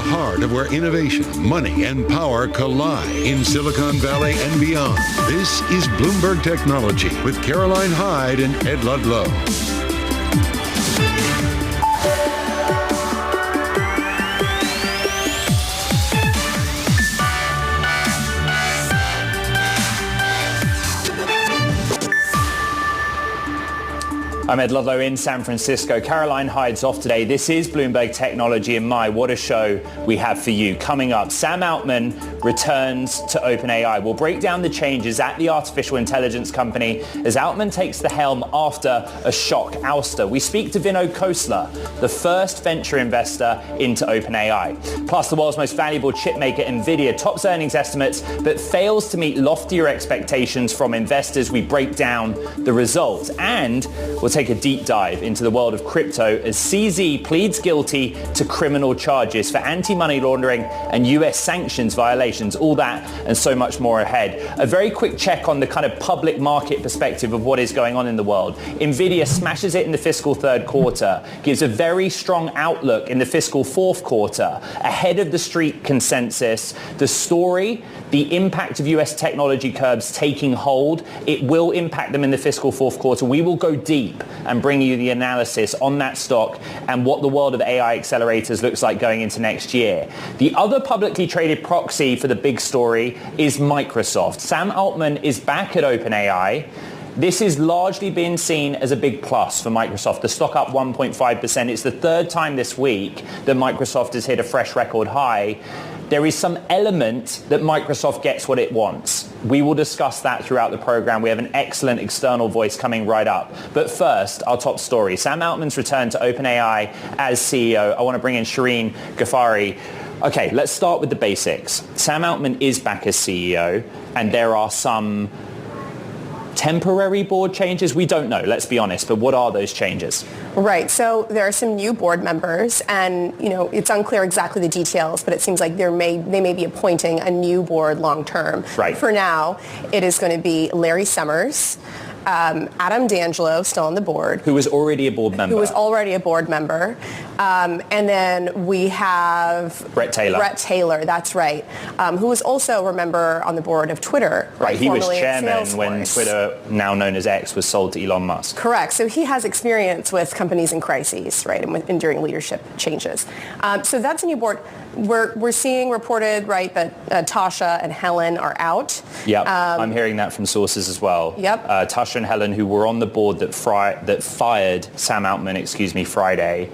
heart of where innovation, money, and power collide in Silicon Valley and beyond. This is Bloomberg Technology with Caroline Hyde and Ed Ludlow. I'm Ed Ludlow in San Francisco. Caroline Hyde's off today. This is Bloomberg Technology, and what a show we have for you. Coming up, Sam Altman returns to OpenAI. We'll break down the changes at the artificial intelligence company as Altman takes the helm after a shock ouster. We speak to Vinod Khosla, the first venture investor into OpenAI. Plus, the world's most valuable chipmaker Nvidia tops earnings estimates but fails to meet loftier expectations from investors. We break down the results, and we'll take a deep dive into the world of crypto as CZ pleads guilty to criminal charges for anti-money laundering and US sanctions violations. All that and so much more ahead. A very quick check on the kind of public market perspective of what is going on in the world. Nvidia smashes it in the fiscal third quarter, gives a very strong outlook in the fiscal fourth quarter, ahead of the street consensus. The story, the impact of US technology curbs taking hold, it will impact them in the fiscal fourth quarter. We will go deep and bring you the analysis on that stock and what the world of AI accelerators looks like going into next year. The other publicly traded proxy for the big story is Microsoft. Sam Altman is back at OpenAI. This is largely been seen as a big plus for Microsoft. The stock up 1.5%. It's the third time this week that Microsoft has hit a fresh record high. There is some element that Microsoft gets what it wants. We will discuss that throughout the program. We have an excellent external voice coming right up. But first, our top story. Sam Altman's return to OpenAI as CEO. I want to bring in Shireen Ghaffari. Okay, let's start with the basics. Sam Altman is back as CEO, and there are some temporary board changes? We don't know, let's be honest, but what are those changes? Right, so there are some new board members, and it's unclear exactly the details, but it seems like they may be appointing a new board long term. Right. For now, it is going to be Larry Summers, Adam D'Angelo, still on the board. Who was already a board member. And then we have Brett Taylor, that's right. Who was also, remember, on the board of Twitter. Right, he was chairman when Twitter, now known as X, was sold to Elon Musk. Correct. So he has experience with companies in crises, right, and during leadership changes. So that's a new board. We're seeing reported, right, that Tasha and Helen are out. Yep, I'm hearing that from sources as well. Yep. Tasha and Helen, who were on the board that fired Sam Altman, Friday,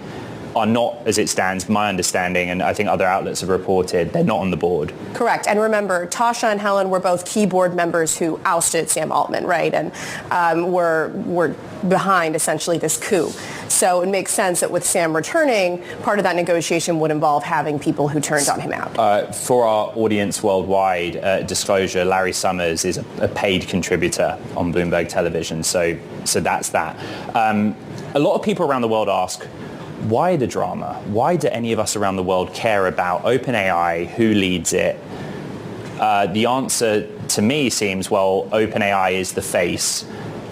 are not, as it stands, my understanding, and I think other outlets have reported, they're not on the board. Correct. And remember, Tasha and Helen were both key board members who ousted Sam Altman, right, and were behind, essentially, this coup. So it makes sense that with Sam returning, part of that negotiation would involve having people who turned on him out. For our audience worldwide, disclosure, Larry Summers is a paid contributor on Bloomberg Television, so that's that. A lot of people around the world ask, why the drama? Why do any of us around the world care about OpenAI? Who leads it? The answer to me seems, well, OpenAI is the face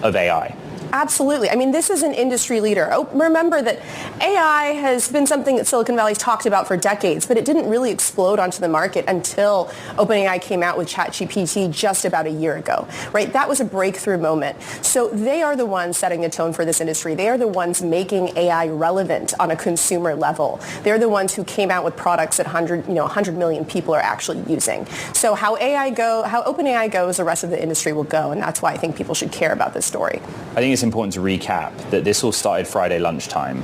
of AI. Absolutely. I mean, this is an industry leader. Remember that AI has been something that Silicon Valley's talked about for decades, but it didn't really explode onto the market until OpenAI came out with ChatGPT just about a year ago, right? That was a breakthrough moment. So they are the ones setting the tone for this industry. They are the ones making AI relevant on a consumer level. They're the ones who came out with products that 100 million people are actually using. So how OpenAI goes, the rest of the industry will go, and that's why I think people should care about this story. I think it's important to recap that this all started Friday lunchtime,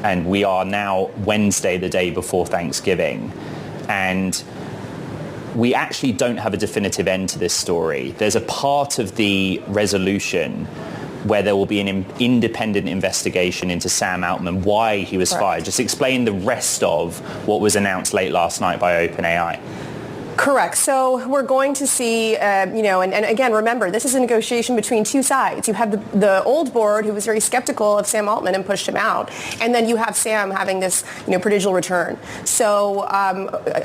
and we are now Wednesday, the day before Thanksgiving, and we actually don't have a definitive end to this story. There's a part of the resolution where there will be an independent investigation into Sam Altman, why he was fired. Just explain the rest of what was announced late last night by OpenAI. Correct. So we're going to see, and again, remember, this is a negotiation between two sides. You have the old board who was very skeptical of Sam Altman and pushed him out, and then you have Sam having this, prodigal return. So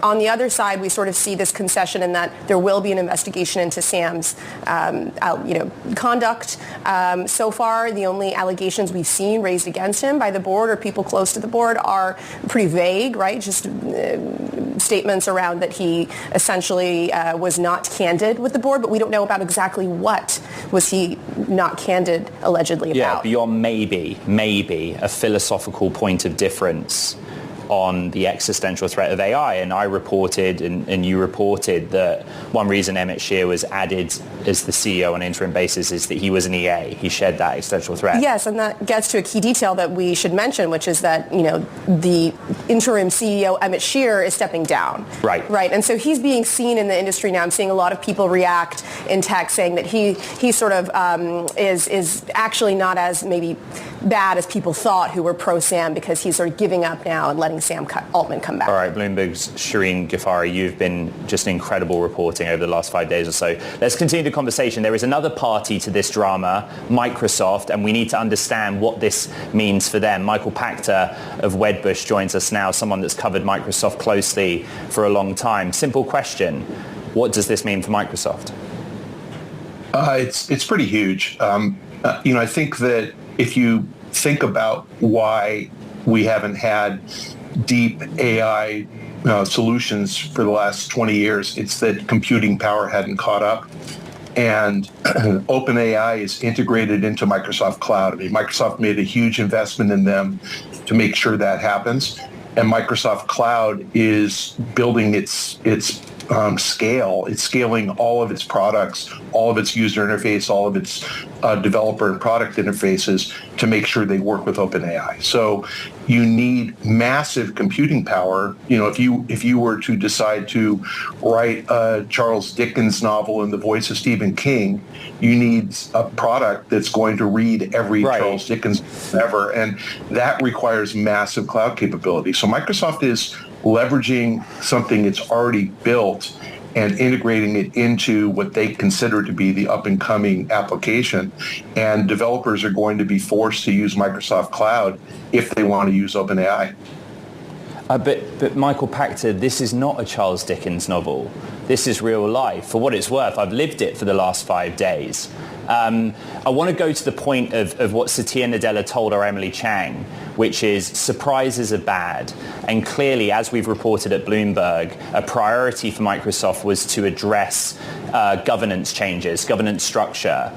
on the other side, we sort of see this concession in that there will be an investigation into Sam's, conduct. So far, the only allegations we've seen raised against him by the board or people close to the board are pretty vague, right? Just statements around that he essentially was not candid with the board, but we don't know about exactly what was he not candid allegedly about. Yeah, beyond maybe a philosophical point of difference on the existential threat of AI. And I reported, and you reported, that one reason Emmett Shear was added as the CEO on an interim basis is that he was an EA. He shared that existential threat. Yes, and that gets to a key detail that we should mention, which is that, the interim CEO, Emmett Shear, is stepping down. Right. Right. And so he's being seen in the industry now. I'm seeing a lot of people react in text saying that he sort of is actually not as maybe bad as people thought who were pro-Sam, because he's sort of giving up now and letting Sam Altman come back. All right, Bloomberg's Shireen Ghaffari, you've been just incredible reporting over the last 5 days or so. Let's continue the conversation. There is another party to this drama, Microsoft, and we need to understand what this means for them. Michael Pachter of Wedbush joins us now, someone that's covered Microsoft closely for a long time. Simple question. What does this mean for Microsoft? It's pretty huge. I think that if you think about why we haven't had deep AI solutions for the last 20 years, it's that computing power hadn't caught up. And OpenAI is integrated into Microsoft Cloud. I mean, Microsoft made a huge investment in them to make sure that happens. And Microsoft Cloud is building its scale. It's scaling all of its products, all of its user interface, all of its developer and product interfaces to make sure they work with OpenAI. So you need massive computing power. If you were to decide to write a Charles Dickens novel in the voice of Stephen King, you need a product that's going to read every Charles Dickens ever, and that requires massive cloud capability. So Microsoft is leveraging something it's already built and integrating it into what they consider to be the up-and-coming application. And developers are going to be forced to use Microsoft Cloud if they want to use OpenAI. But Michael Pachter, this is not a Charles Dickens novel. This is real life. For what it's worth, I've lived it for the last 5 days. I want to go to the point of what Satya Nadella told our Emily Chang, which is surprises are bad. And clearly, as we've reported at Bloomberg, a priority for Microsoft was to address governance changes, governance structure.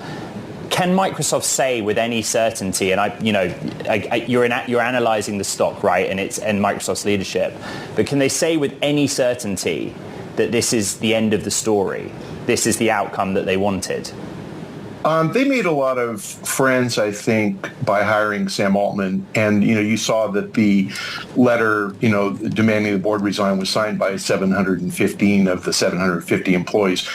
Can Microsoft say with any certainty, and you're analyzing the stock, right, and Microsoft's leadership, but can they say with any certainty that this is the end of the story? This is the outcome that they wanted? They made a lot of friends, I think, by hiring Sam Altman. And, you saw that the letter, demanding the board resign was signed by 715 of the 750 employees.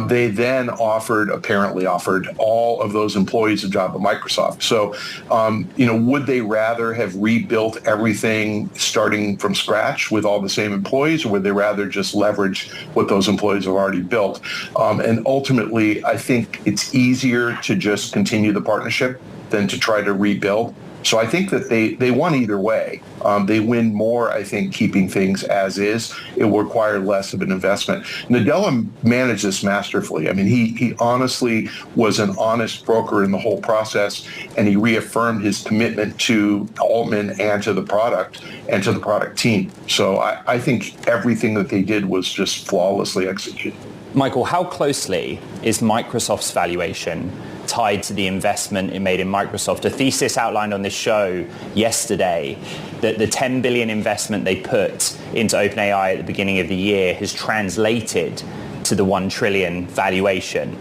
They then apparently offered all of those employees a job at Microsoft. So, would they rather have rebuilt everything starting from scratch with all the same employees, or would they rather just leverage what those employees have already built? And ultimately, I think it's easier to just continue the partnership than to try to rebuild. So I think that they won either way. They win more, I think, keeping things as is. It will require less of an investment. Nadella managed this masterfully. I mean, he honestly was an honest broker in the whole process, and he reaffirmed his commitment to Altman and to the product and to the product team. So I think everything that they did was just flawlessly executed. Michael, how closely is Microsoft's valuation tied to the investment it made in Microsoft? A thesis outlined on this show yesterday that the $10 billion investment they put into OpenAI at the beginning of the year has translated to the $1 trillion valuation.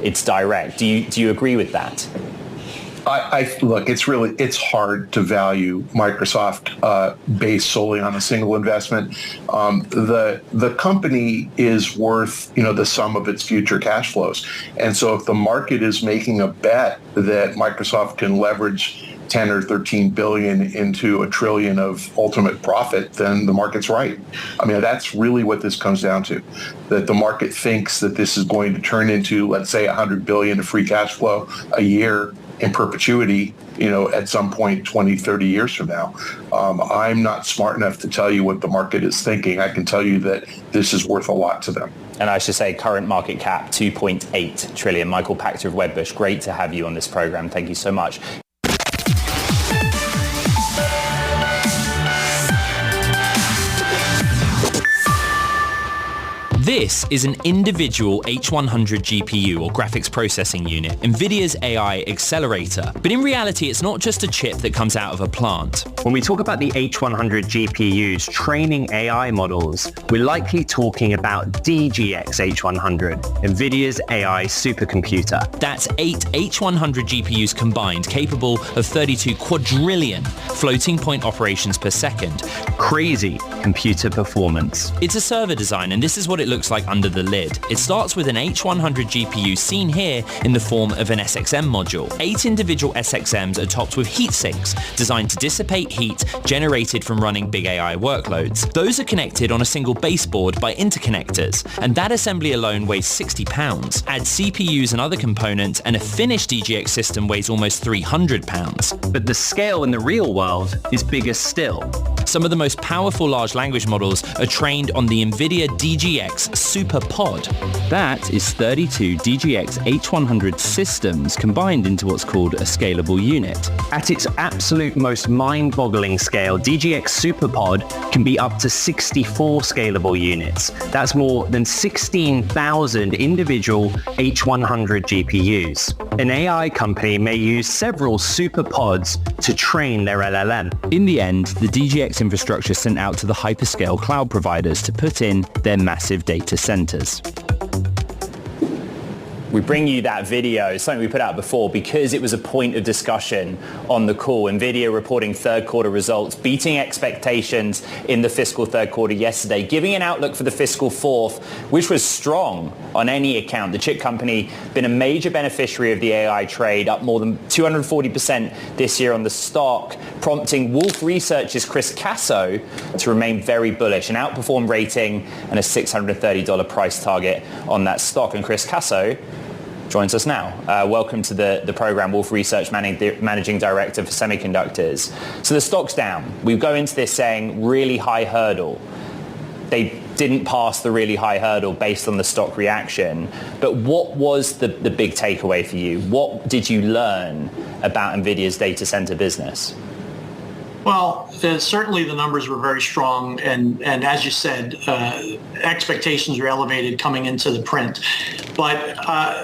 It's direct. Do you agree with that? Look, it's hard to value Microsoft based solely on a single investment. The company is worth, the sum of its future cash flows. And so if the market is making a bet that Microsoft can leverage 10 or 13 billion into a trillion of ultimate profit, then the market's right. I mean, that's really what this comes down to, that the market thinks that this is going to turn into, let's say, 100 billion of free cash flow a year in perpetuity, at some point 20, 30 years from now. I'm not smart enough to tell you what the market is thinking. I can tell you that this is worth a lot to them. And I should say current market cap, 2.8 trillion. Michael Pachter of Wedbush, great to have you on this program. Thank you so much. This is an individual H100 GPU or graphics processing unit, Nvidia's AI accelerator. But in reality, it's not just a chip that comes out of a plant. When we talk about the H100 GPUs training AI models, we're likely talking about DGX H100, Nvidia's AI supercomputer. That's 8 H100 GPUs combined, capable of 32 quadrillion floating point operations per second. Crazy computer performance. It's a server design, and this is what it looks like under the lid. It starts with an H100 GPU seen here in the form of an SXM module. 8 individual SXMs are topped with heat sinks designed to dissipate heat generated from running big AI workloads. Those are connected on a single baseboard by interconnectors, and that assembly alone weighs 60 pounds. Add CPUs and other components, and a finished DGX system weighs almost 300 pounds. But the scale in the real world is bigger still. Some of the most powerful large language models are trained on the NVIDIA DGX SuperPod. That is 32 DGX H100 systems combined into what's called a scalable unit. At its absolute most mind-boggling scale, DGX SuperPod can be up to 64 scalable units. That's more than 16,000 individual H100 GPUs. An AI company may use several SuperPods to train their LLM. In the end, the DGX infrastructure is sent out to the hyperscale cloud providers to put in their massive data centers. We bring you that video, something we put out before, because it was a point of discussion on the call. NVIDIA reporting third quarter results, beating expectations in the fiscal third quarter yesterday, giving an outlook for the fiscal fourth, which was strong on any account. The chip company been a major beneficiary of the AI trade, up more than 240% this year on the stock, prompting Wolfe Research's Chris Casso to remain very bullish, an outperform rating and a $630 price target on that stock. And Chris Casso joins us now. Welcome to the program, Wolfe Research Managing Director for Semiconductors. So the stock's down. We go into this saying really high hurdle. They didn't pass the really high hurdle based on the stock reaction. But what was the big takeaway for you? What did you learn about NVIDIA's data center business? Well, certainly the numbers were very strong, and as you said, expectations were elevated coming into the print. But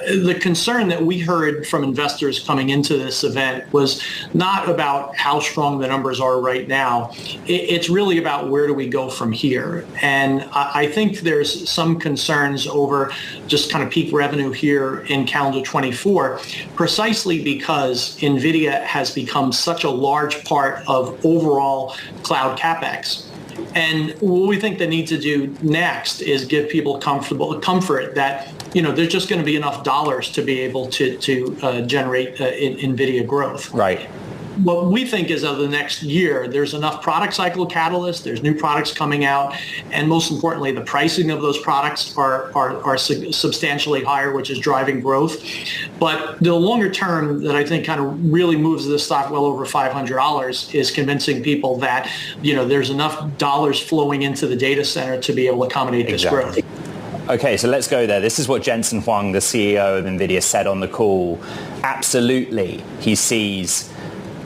the concern that we heard from investors coming into this event was not about how strong the numbers are right now. It's really about where do we go from here. And I think there's some concerns over just kind of peak revenue here in calendar 24, precisely because NVIDIA has become such a large part of overall cloud CapEx. And what we think they need to do next is give people comfort that, there's just going to be enough dollars to be able to generate NVIDIA growth. Right. What we think is over the next year, there's enough product cycle catalysts, there's new products coming out, and most importantly, the pricing of those products are substantially higher, which is driving growth. But the longer term that I think kind of really moves the stock well over $500 is convincing people that, there's enough dollars flowing into the data center to be able to accommodate this growth. Okay, so let's go there. This is what Jensen Huang, the CEO of NVIDIA, said on the call. Absolutely, he sees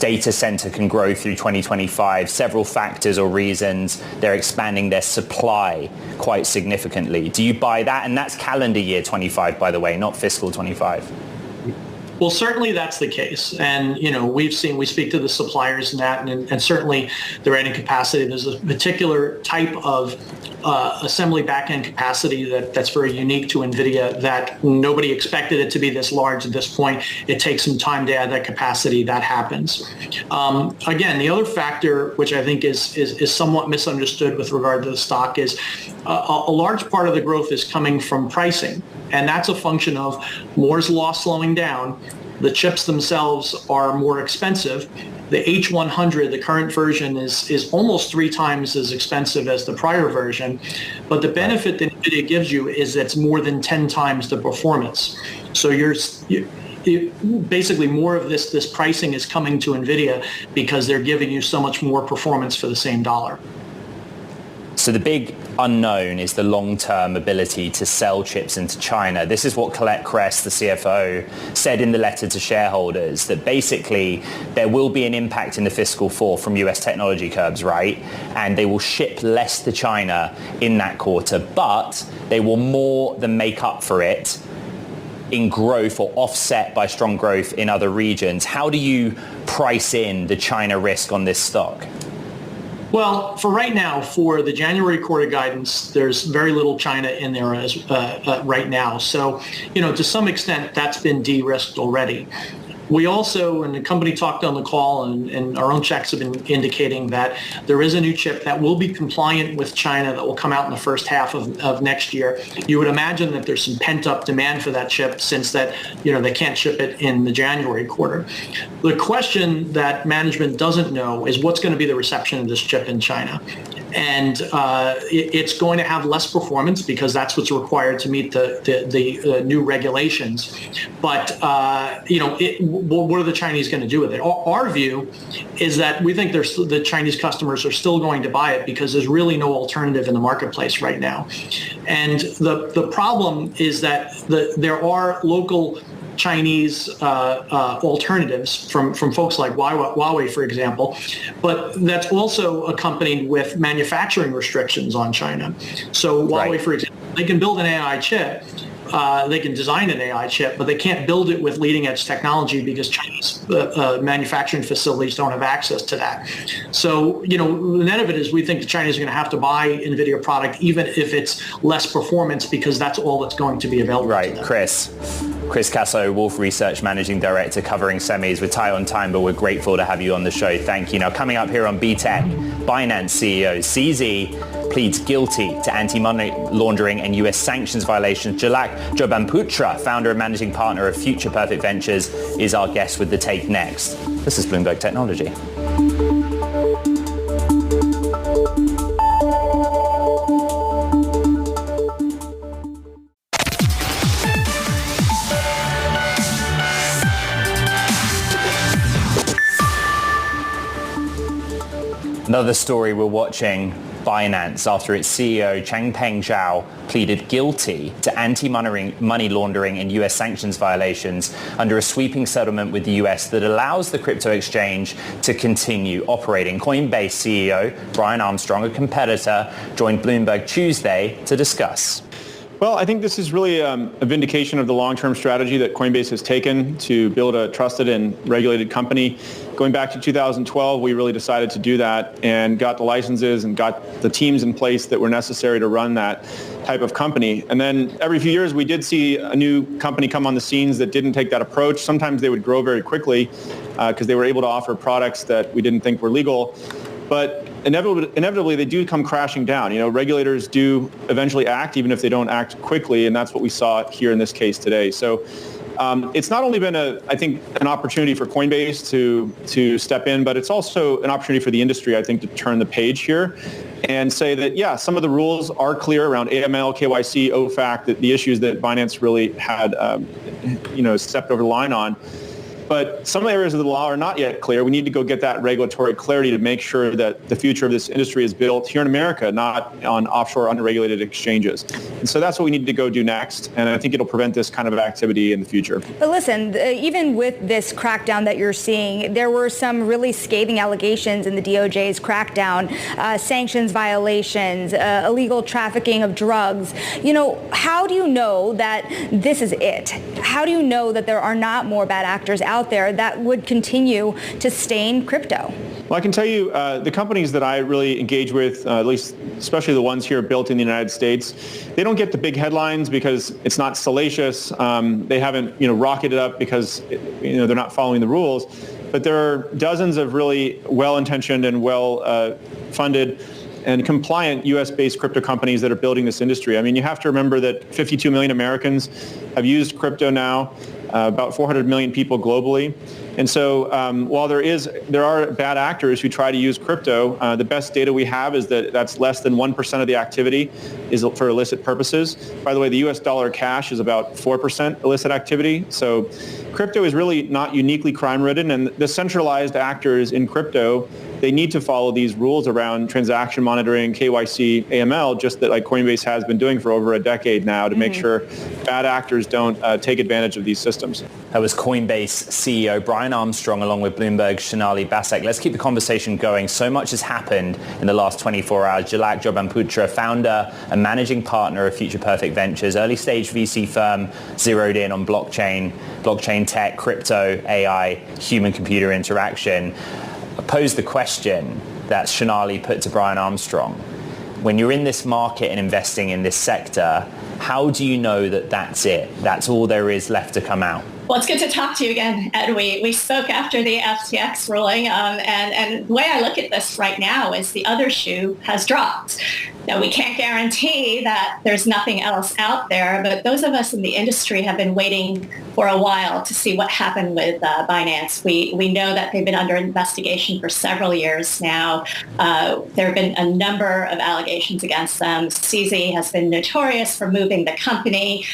data center can grow through 2025. Several factors or reasons. They're expanding their supply quite significantly. Do you buy that? And that's calendar year 25, by the way, not fiscal 25. Well, certainly that's the case. And, we speak to the suppliers in that, and certainly they're adding capacity. There's a particular type of assembly back-end capacity that's very unique to NVIDIA that nobody expected it to be this large at this point. It takes some time to add that capacity. That happens. Again, the other factor, which I think is somewhat misunderstood with regard to the stock, is a large part of the growth is coming from pricing. And that's a function of Moore's Law slowing down. The chips themselves are more expensive, The H100, the current version, is almost 3 times as expensive as the prior version, but the benefit that NVIDIA gives you is it's more than 10 times the performance. So basically more of this pricing is coming to NVIDIA because they're giving you so much more performance for the same dollar. So the big unknown is the long-term ability to sell chips into China. This is what Colette Kress, the CFO, said in the letter to shareholders, that basically there will be an impact in the fiscal fourth from US technology curbs, right? And they will ship less to China in that quarter, but they will more than make up for it in growth or offset by strong growth in other regions. How do you price in the China risk on this stock? Well, for right now, for the January quarter guidance, there's very little China in there as right now. So, to some extent, that's been de-risked already. We also, and the company talked on the call, and our own checks have been indicating that there is a new chip that will be compliant with China that will come out in the first half of next year. You would imagine that there's some pent-up demand for that chip since that, they can't ship it in the January quarter. The question that management doesn't know is what's going to be the reception of this chip in China. And it's going to have less performance because that's what's required to meet the new regulations. But, what are the Chinese going to do with it? Our view is that we think the Chinese customers are still going to buy it because there's really no alternative in the marketplace right now. And the problem is that there are local Chinese alternatives from folks like Huawei, for example, but that's also accompanied with manufacturing restrictions on China. So Huawei, for example, they can build an AI chip, they can design an AI chip, but they can't build it with leading edge technology because Chinese manufacturing facilities don't have access to that. So, the net of it is we think the Chinese are going to have to buy NVIDIA product, even if it's less performance, because that's all that's going to be available to them. Chris Casso, Wolf Research Managing Director covering semis. We're tight on time, but we're grateful to have you on the show. Thank you. Now, coming up here on BTech, Binance CEO CZ pleads guilty to anti-money laundering and US sanctions violations. Jalak Jobanputra, founder and managing partner of Future Perfect Ventures, is our guest with the take next. This is Bloomberg Technology. Another story we're watching, Binance, after its CEO Changpeng Zhao pleaded guilty to anti-money laundering and US sanctions violations under a sweeping settlement with the US that allows the crypto exchange to continue operating. Coinbase CEO Brian Armstrong, a competitor, joined Bloomberg Tuesday to discuss. Well, I think this is really a vindication of the long-term strategy that Coinbase has taken to build a trusted and regulated company. Going back to 2012, we really decided to do that and got the licenses and got the teams in place that were necessary to run that type of company. And then every few years, we did see a new company come on the scenes that didn't take that approach. Sometimes they would grow very quickly because they were able to offer products that we didn't think were legal. But inevitably, they do come crashing down. Regulators do eventually act, even if they don't act quickly, and that's what we saw here in this case today. So it's not only been, I think, an opportunity for Coinbase to step in, but it's also an opportunity for the industry, I think, to turn the page here and say that, yeah, some of the rules are clear around AML, KYC, OFAC, the issues that Binance really had, stepped over the line on. But some areas of the law are not yet clear. We need to go get that regulatory clarity to make sure that the future of this industry is built here in America, not on offshore unregulated exchanges. And so that's what we need to go do next. And I think it'll prevent this kind of activity in the future. But listen, even with this crackdown that you're seeing, there were some really scathing allegations in the DOJ's crackdown, sanctions violations, illegal trafficking of drugs. How do you know that this is it? How do you know that there are not more bad actors out there that would continue to stain crypto? Well, I can tell you the companies that I really engage with, at least especially the ones here built in the United States, they don't get the big headlines because it's not salacious. They haven't, rocketed up because, they're not following the rules. But there are dozens of really well-intentioned and well-funded and compliant US-based crypto companies that are building this industry. I mean, you have to remember that 52 million Americans have used crypto now, about 400 million people globally. And so while there are bad actors who try to use crypto, the best data we have is that that's less than 1% of the activity is for illicit purposes. By the way, the US dollar cash is about 4% illicit activity. So crypto is really not uniquely crime-ridden, and the centralized actors in crypto, they need to follow these rules around transaction monitoring, KYC, AML, just that like Coinbase has been doing for over a decade now to make sure bad actors don't take advantage of these systems. That was Coinbase CEO Brian Armstrong along with Bloomberg's Sonali Basak. Let's keep the conversation going. So much has happened in the last 24 hours. Jalak Jobanputra, founder and managing partner of Future Perfect Ventures, early stage VC firm zeroed in on blockchain tech, crypto, AI, human-computer interaction. Posed the question that Sonali put to Brian Armstrong. When you're in this market and investing in this sector, how do you know that that's it? That's all there is left to come out? Well, it's good to talk to you again, Ed. We spoke after the FTX ruling, and the way I look at this right now is the other shoe has dropped. Now, we can't guarantee that there's nothing else out there, but those of us in the industry have been waiting for a while to see what happened with Binance. We know that they've been under investigation for several years now. There have been a number of allegations against them. CZ has been notorious for moving the company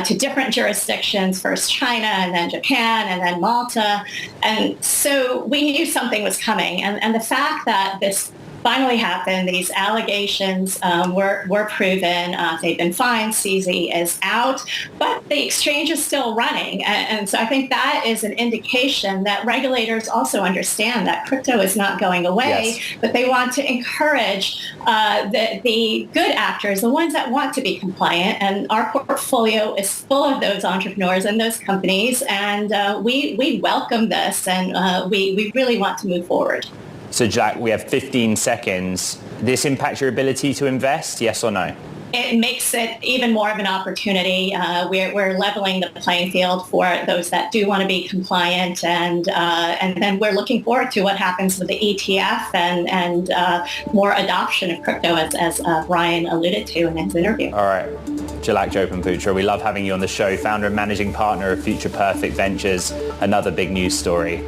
to different jurisdictions, first China, and then Japan, and then Malta. And so we knew something was coming. And the fact that this finally happened, these allegations were proven. They've been fined. CZ is out, but the exchange is still running. And so I think that is an indication that regulators also understand that crypto is not going away, yes, but they want to encourage the good actors, the ones that want to be compliant. And our portfolio is full of those entrepreneurs and those companies. And we welcome this, and we really want to move forward. So Jack, we have 15 seconds. This impact your ability to invest, yes or no? It makes it even more of an opportunity. We're leveling the playing field for those that do want to be compliant, and then we're looking forward to what happens with the ETF and more adoption of crypto, as Brian alluded to in his interview. All right. Jalak Jobanputra, we love having you on the show, founder and managing partner of Future Perfect Ventures, another big news story.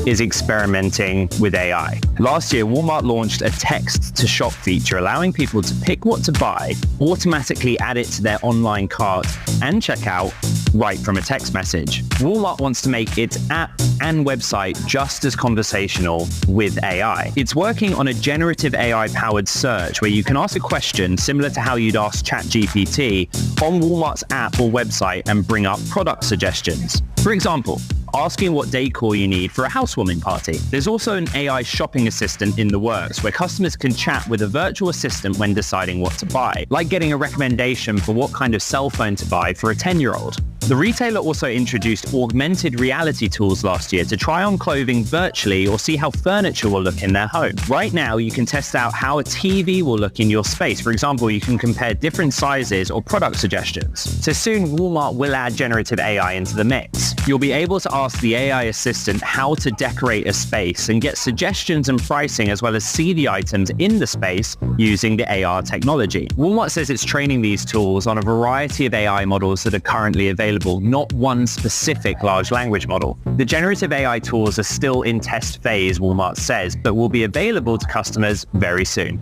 Is experimenting with AI. Last year, Walmart launched a text-to-shop feature allowing people to pick what to buy, automatically add it to their online cart, and check out right from a text message. Walmart wants to make its app and website just as conversational with AI. It's working on a generative AI-powered search where you can ask a question similar to how you'd ask ChatGPT on Walmart's app or website and bring up product suggestions. For example, asking what decor you need for a housewarming party. There's also an AI shopping assistant in the works where customers can chat with a virtual assistant when deciding what to buy, like getting a recommendation for what kind of cell phone to buy for a 10-year-old. The retailer also introduced augmented reality tools last year to try on clothing virtually or see how furniture will look in their home. Right now, you can test out how a TV will look in your space. For example, you can compare different sizes or product suggestions. So soon, Walmart will add generative AI into the mix. You'll be able to ask the AI assistant how to decorate a space and get suggestions and pricing, as well as see the items in the space using the AR technology. Walmart says it's training these tools on a variety of AI models that are currently available, not one specific large language model. The generative AI tools are still in test phase, Walmart says, but will be available to customers very soon.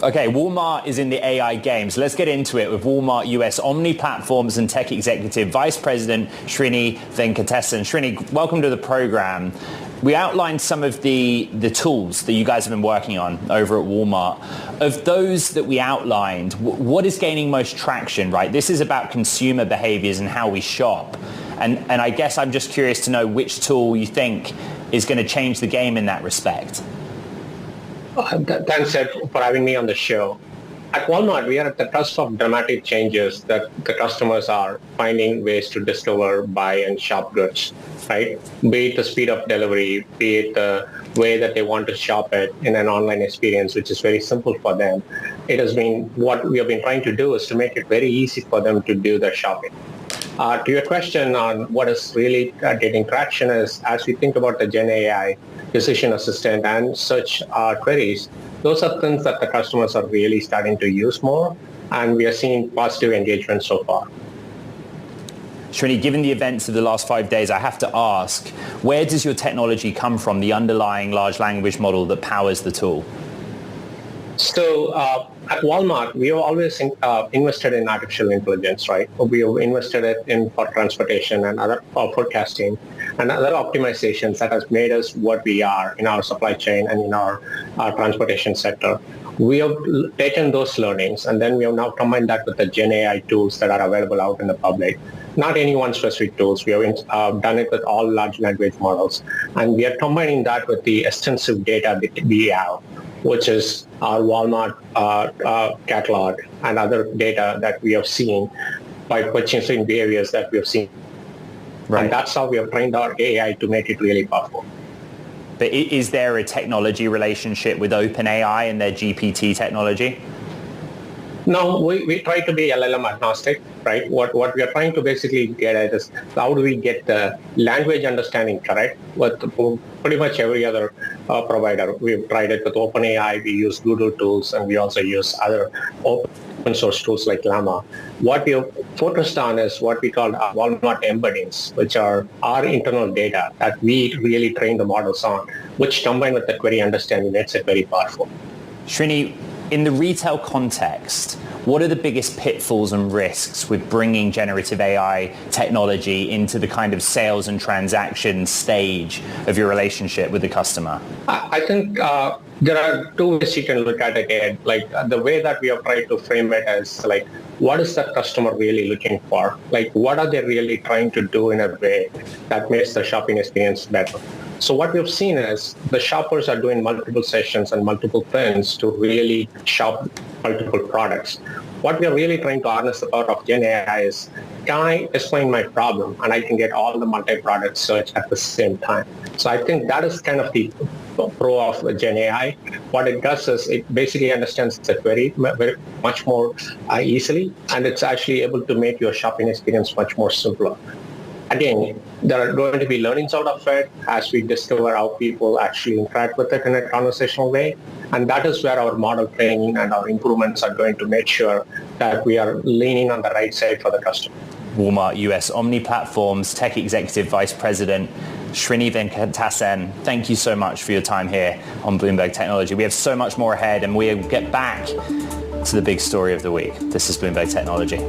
Okay, Walmart is in the AI game, so let's get into it with Walmart US Omni Platforms and Tech Executive Vice President Srini Venkatesan. Srini, welcome to the program. We outlined some of the tools that you guys have been working on over at Walmart. Of those that we outlined, what is gaining most traction, right? This is about consumer behaviors and how we shop. And I guess I'm just curious to know which tool you think is going to change the game in that respect. Thanks, Ed, for having me on the show. At Walmart, we are at the cusp of dramatic changes that the customers are finding ways to discover, buy, and shop goods, right? Be it the speed of delivery, be it the way that they want to shop it in an online experience, which is very simple for them. it has been what we have been trying to do is to make it very easy for them to do their shopping. To your question on what is really getting traction is, as we think about the Gen AI, decision assistant, and search queries, those are things that the customers are really starting to use more, and we are seeing positive engagement so far. Srini, given the events of the last 5 days, I have to ask, where does your technology come from, the underlying large language model that powers the tool? So at Walmart, we have always invested in artificial intelligence, right? We have invested it in for transportation and other forecasting and other optimizations that has made us what we are in our supply chain and in our transportation sector. We have taken those learnings and then we have now combined that with the Gen AI tools that are available out in the public. Not any one specific tools. We have done it with all large language models. And we are combining that with the extensive data that we have, which is our Walmart catalog and other data that we have seen by purchasing behaviors that we have seen. Right. And that's how we have trained our AI to make it really powerful. But is there a technology relationship with OpenAI and their GPT technology? No, we try to be LLM agnostic, right? What we are trying to basically get at is how do we get the language understanding correct with pretty much every other provider. We've tried it with OpenAI, we use Ludlow tools, and we also use other open source tools like Llama. What we have focused on is what we call Walmart embeddings, which are our internal data that we really train the models on, which combined with the query understanding makes it very powerful. Srini, in the retail context, what are the biggest pitfalls and risks with bringing generative AI technology into the kind of sales and transaction stage of your relationship with the customer? I think there are two ways you can look at it. Like the way that we have tried to frame it as like, what is that customer really looking for? Like, what are they really trying to do in a way that makes the shopping experience better? So what we've seen is the shoppers are doing multiple sessions and multiple things to really shop multiple products. What we are really trying to harness the power of Gen AI is, can I explain my problem and I can get all the multi-product search at the same time? So I think that is kind of the pro of Gen AI. What it does is it basically understands the query very much more easily, and it's actually able to make your shopping experience much more simpler. Again, there are going to be learnings out of it as we discover how people actually interact with it in a conversational way. And that is where our model training and our improvements are going to make sure that we are leaning on the right side for the customer. Walmart US Omni Platforms Tech Executive Vice President Srini Venkatesan, thank you so much for your time here on Bloomberg Technology. We have so much more ahead and we'll get back to the big story of the week. This is Bloomberg Technology.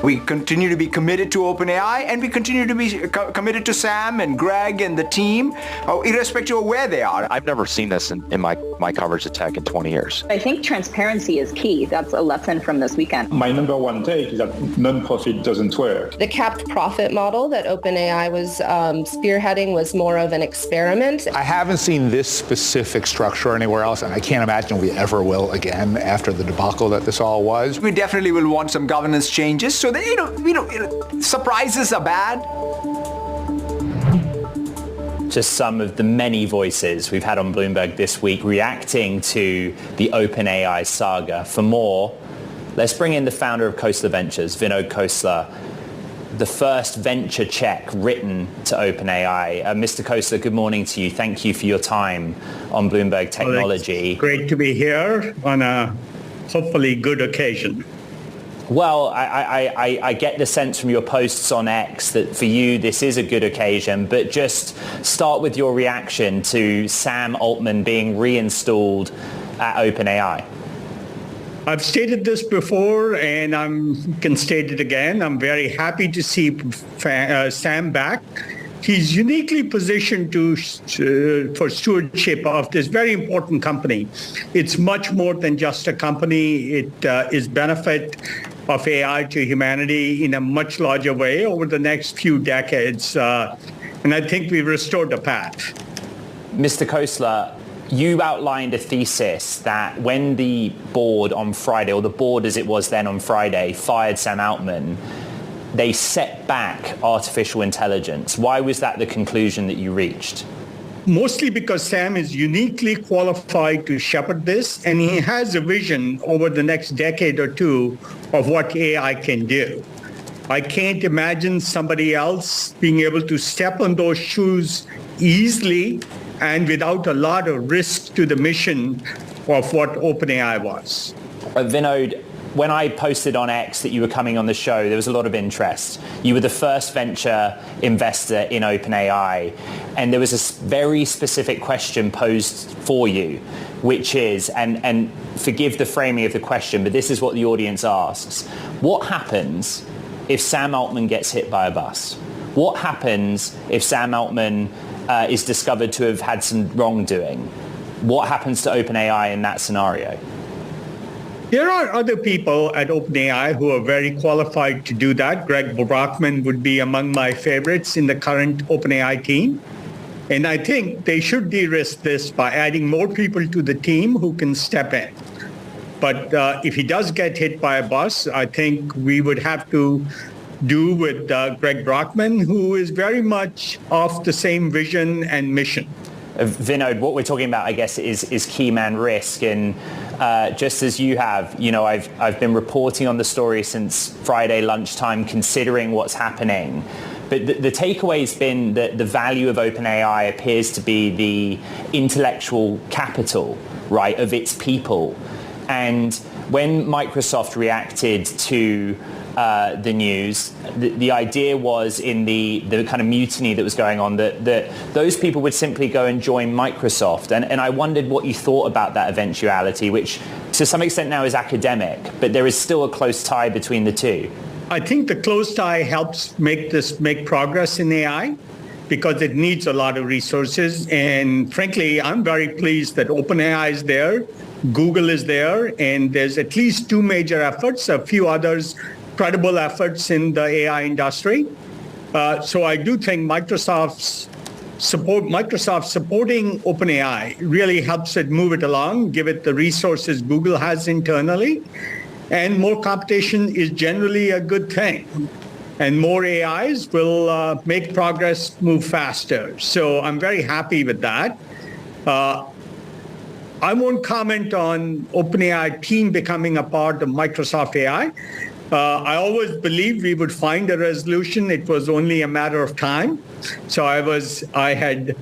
We continue to be committed to OpenAI, and we continue to be committed to Sam and Greg and the team, irrespective of where they are. I've never seen this in my coverage of tech in 20 years. I think transparency is key. That's a lesson from this weekend. My number one take is that non-profit doesn't work. The capped profit model that OpenAI was spearheading was more of an experiment. I haven't seen this specific structure anywhere else, and I can't imagine we ever will again after the debacle that this all was. We definitely will want some governance changes so that, surprises are bad. Just some of the many voices we've had on Bloomberg this week reacting to the OpenAI saga. For more, let's bring in the founder of Khosla Ventures, Vinod Khosla, the first venture check written to OpenAI. Mr. Khosla, good morning to you. Thank you for your time on Bloomberg Technology. Well, it's great to be here on a hopefully good occasion. Well, I get the sense from your posts on X that for you this is a good occasion, but just start with your reaction to Sam Altman being reinstalled at OpenAI. I've stated this before and I can state it again. I'm very happy to see Sam back. He's uniquely positioned for stewardship of this very important company. It's much more than just a company. It is benefit of AI to humanity in a much larger way over the next few decades. And I think we've restored the path. Mr. Khosla, you outlined a thesis that when the board on Friday, or the board as it was then on Friday, fired Sam Altman, they set back artificial intelligence. Why was that the conclusion that you reached? Mostly because Sam is uniquely qualified to shepherd this, and he has a vision over the next decade or two of what AI can do. I can't imagine somebody else being able to step on those shoes easily and without a lot of risk to the mission of what OpenAI was. Vinod, when I posted on X that you were coming on the show, there was a lot of interest. You were the first venture investor in OpenAI, and there was a very specific question posed for you, which is, and forgive the framing of the question, but this is what the audience asks. What happens if Sam Altman gets hit by a bus? What happens if Sam Altman is discovered to have had some wrongdoing? What happens to OpenAI in that scenario? There are other people at OpenAI who are very qualified to do that. Greg Brockman would be among my favorites in the current OpenAI team. And I think they should de-risk this by adding more people to the team who can step in. But if he does get hit by a bus, I think we would have to do with Greg Brockman, who is very much of the same vision and mission. Vinod, what we're talking about, I guess, is key man risk. And just as you have, I've been reporting on the story since Friday lunchtime, considering what's happening. But the takeaway's been that the value of OpenAI appears to be the intellectual capital, right, of its people. And when Microsoft reacted to the news, the idea was in the kind of mutiny that was going on that those people would simply go and join Microsoft. And I wondered what you thought about that eventuality, which to some extent now is academic, but there is still a close tie between the two. I think the close tie helps make progress in AI because it needs a lot of resources. And frankly, I'm very pleased that OpenAI is there, Google is there, and there's at least two major efforts, a few others, credible efforts in the AI industry. So I do think Microsoft supporting OpenAI really helps it move it along, give it the resources Google has internally. And more competition is generally a good thing. And more AIs will make progress move faster. So I'm very happy with that. I won't comment on OpenAI team becoming a part of Microsoft AI. I always believed we would find a resolution. It was only a matter of time. So I had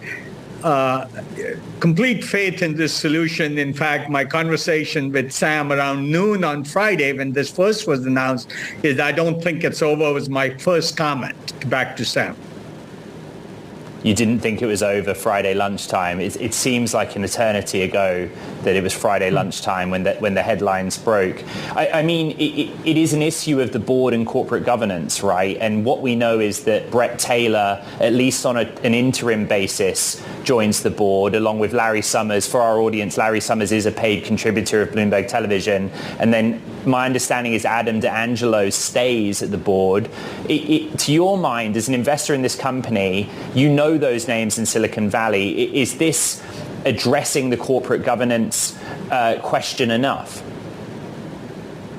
complete faith in this solution. In fact, my conversation with Sam around noon on Friday when this first was announced is I don't think it's over was my first comment back to Sam. You didn't think it was over Friday lunchtime. It seems like an eternity ago that it was Friday lunchtime when the headlines broke. I mean, it is an issue of the board and corporate governance, right? And what we know is that Brett Taylor, at least on an interim basis, joins the board along with Larry Summers. For our audience, Larry Summers is a paid contributor of Bloomberg Television. And then my understanding is Adam D'Angelo stays at the board. To your mind, as an investor in this company, you know those names in Silicon Valley. Is this addressing the corporate governance question enough?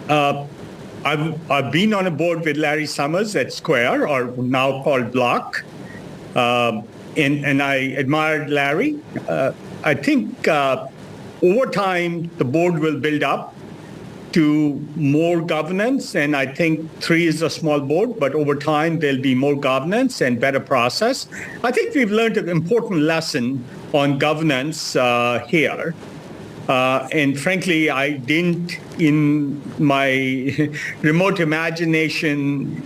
I've been on a board with Larry Summers at Square, or now called Block, and I admired Larry. I think over time the board will build up to more governance, and I think 3 is a small board, but over time there'll be more governance and better process. I think we've learned an important lesson on governance here. And frankly, I didn't, in my remote imagination,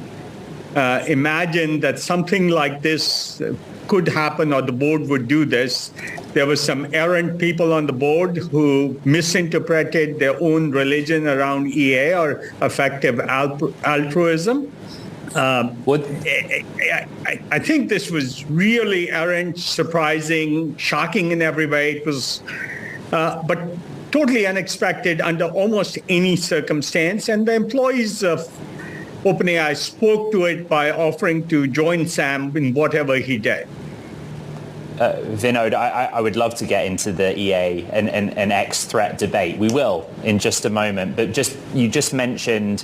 imagine that something like this could happen or the board would do this. There were some errant people on the board who misinterpreted their own religion around EA or effective altruism. I think this was really errant, surprising, shocking in every way. It was, but totally unexpected under almost any circumstance. And the employees of OpenAI spoke to it by offering to join Sam in whatever he did. Vinod, I would love to get into the EA and X threat debate. We will in just a moment, but you just mentioned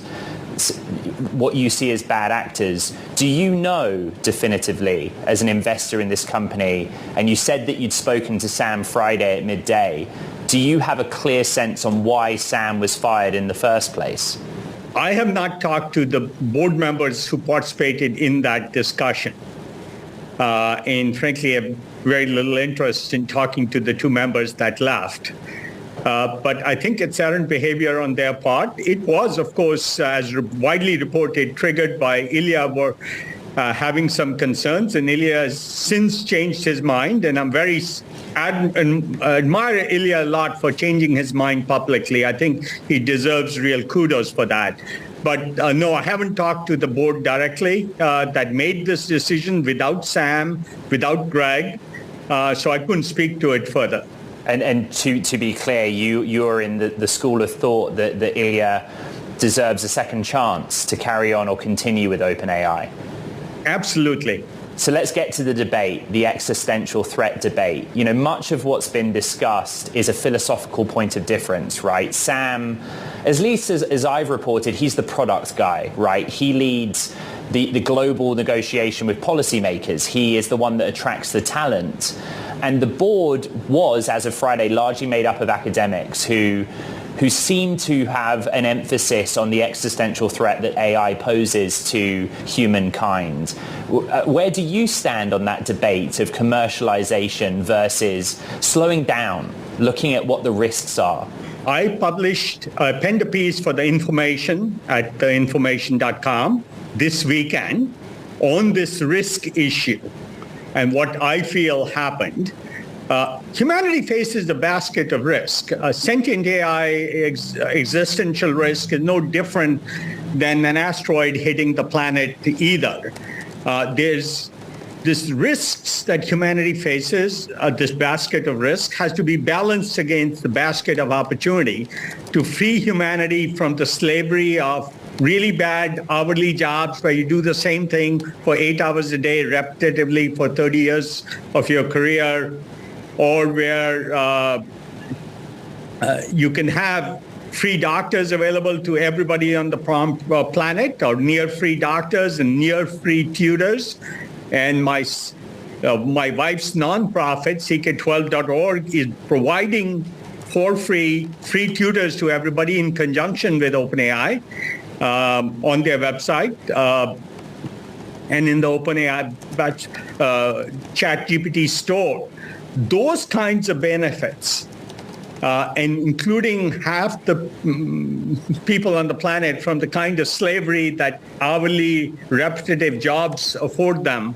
what you see as bad actors. Do you know definitively, as an investor in this company, and you said that you'd spoken to Sam Friday at midday, do you have a clear sense on why Sam was fired in the first place? I have not talked to the board members who participated in that discussion. And frankly, I have very little interest in talking to the two members that left. But I think it's errant behavior on their part. It was, of course, as widely reported, triggered by Ilya were having some concerns, and Ilya has since changed his mind. And I'm very admire Ilya a lot for changing his mind publicly. I think he deserves real kudos for that. But no, I haven't talked to the board directly that made this decision without Sam, without Greg, so I couldn't speak to it further. And to be clear, you're in the school of thought that Ilya deserves a second chance to carry on or continue with OpenAI? Absolutely. So let's get to the debate, the existential threat debate. You know, much of what's been discussed is a philosophical point of difference, right? Sam, at least as I've reported, he's the product guy, right? He leads the global negotiation with policymakers. He is the one that attracts the talent. And the board was, as of Friday, largely made up of academics who seem to have an emphasis on the existential threat that AI poses to humankind. Where do you stand on that debate of commercialization versus slowing down, looking at what the risks are? I penned a piece for The Information at theinformation.com this weekend on this risk issue and what I feel happened. Humanity faces a basket of risk. Sentient AI existential risk is no different than an asteroid hitting the planet either. There's this risks that humanity faces, this basket of risk, has to be balanced against the basket of opportunity to free humanity from the slavery of really bad hourly jobs where you do the same thing for 8 hours a day repetitively for 30 years of your career, or where you can have free doctors available to everybody on the planet, or near free doctors and near free tutors. And my wife's nonprofit, CK12.org, is providing for free tutors to everybody in conjunction with OpenAI on their website and in the OpenAI ChatGPT store. Those kinds of benefits, and including half the people on the planet from the kind of slavery that hourly repetitive jobs afford them,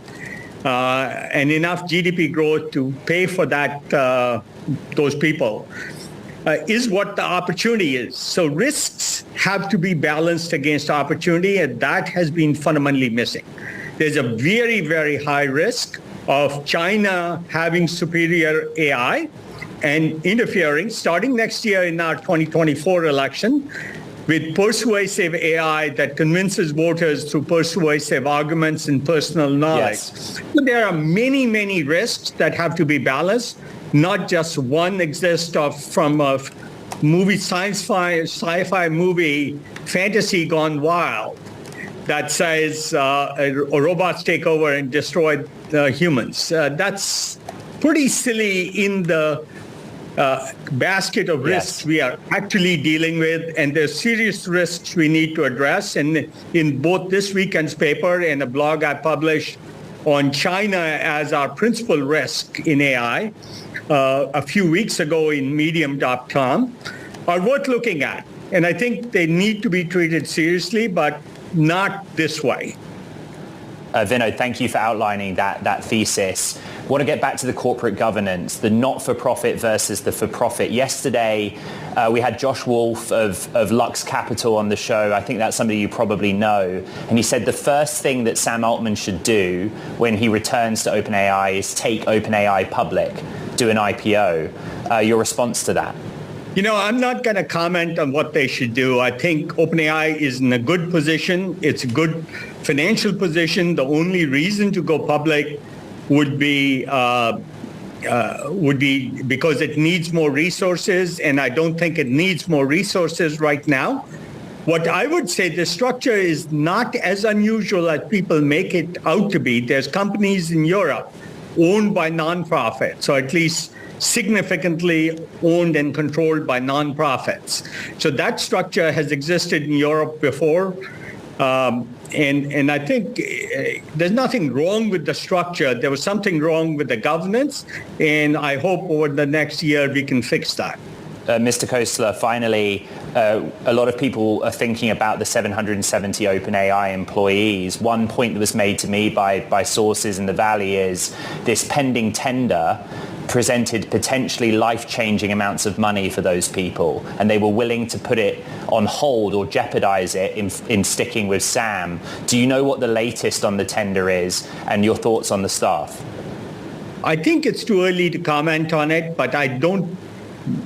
and enough GDP growth to pay for that, those people, is what the opportunity is. So risks have to be balanced against opportunity, and that has been fundamentally missing. There's a very, very high risk of China having superior AI and interfering starting next year in our 2024 election with persuasive AI that convinces voters through persuasive arguments and personal knowledge. Yes. So there are many, many risks that have to be balanced. Not just one exists from a movie, sci-fi movie, fantasy gone wild, that says robots take over and destroy humans. That's pretty silly in the basket of risks we are actually dealing with, and there's serious risks we need to address. And in both this weekend's paper and a blog I published on China as our principal risk in AI a few weeks ago in medium.com, are worth looking at. And I think they need to be treated seriously, but not this way. Vinod, thank you for outlining that thesis. I want to get back to the corporate governance, the not-for-profit versus the for-profit. Yesterday, we had Josh Wolf of Lux Capital on the show. I think that's somebody you probably know. And he said the first thing that Sam Altman should do when he returns to OpenAI is take OpenAI public, do an IPO. Your response to that? You know, I'm not going to comment on what they should do. I think OpenAI is in a good position. It's a good financial position. The only reason to go public would be would be because it needs more resources, and I don't think it needs more resources right now. What I would say, the structure is not as unusual as people make it out to be. There's companies in Europe owned by nonprofits, or at least significantly owned and controlled by nonprofits. So that structure has existed in Europe before. And I think there's nothing wrong with the structure. There was something wrong with the governance, and I hope over the next year we can fix that. Mr. Khosla, finally, a lot of people are thinking about the 770 OpenAI employees. One point that was made to me by sources in the Valley is this pending tender presented potentially life-changing amounts of money for those people, and they were willing to put it on hold or jeopardize it in sticking with Sam. Do you know what the latest on the tender is and your thoughts on the staff? I think it's too early to comment on it, but I don't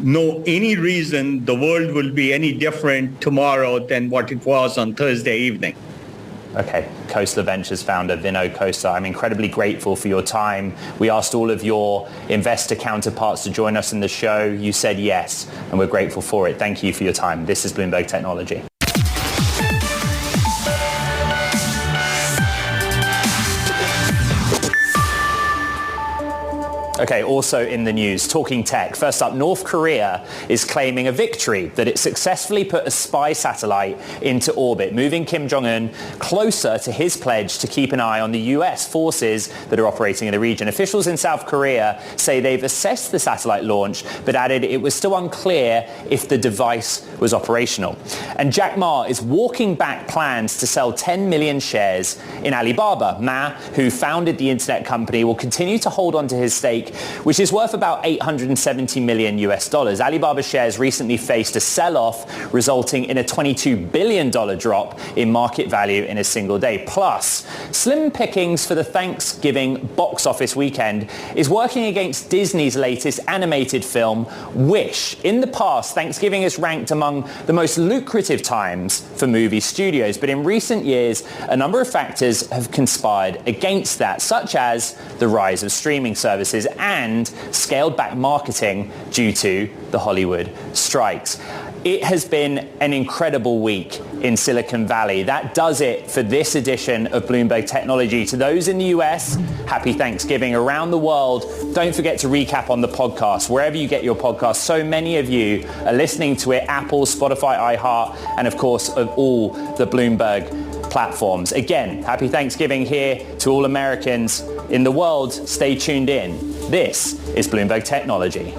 know any reason the world will be any different tomorrow than what it was on Thursday evening. Okay, Khosla Ventures founder Vinod Khosla, I'm incredibly grateful for your time. We asked all of your investor counterparts to join us in the show. You said yes, and we're grateful for it. Thank you for your time. This is Bloomberg Technology. Okay, also in the news, talking tech. First up, North Korea is claiming a victory, that it successfully put a spy satellite into orbit, moving Kim Jong-un closer to his pledge to keep an eye on the US forces that are operating in the region. Officials in South Korea say they've assessed the satellite launch, but added it was still unclear if the device was operational. And Jack Ma is walking back plans to sell 10 million shares in Alibaba. Ma, who founded the internet company, will continue to hold on to his stake, which is worth about $870 million US. Alibaba shares recently faced a sell-off, resulting in a $22 billion drop in market value in a single day. Plus, slim pickings for the Thanksgiving box office weekend is working against Disney's latest animated film, Wish. In the past, Thanksgiving is ranked among the most lucrative times for movie studios, but in recent years, a number of factors have conspired against that, such as the rise of streaming services and scaled back marketing due to the Hollywood strikes. It has been an incredible week in Silicon Valley. That does it for this edition of Bloomberg Technology. To those in the US, happy Thanksgiving. Around the world, don't forget to recap on the podcast, wherever you get your podcast. So many of you are listening to it, Apple, Spotify, iHeart, and of course, of all the Bloomberg platforms. Again, happy Thanksgiving here to all Americans in the world. Stay tuned in. This is Bloomberg Technology.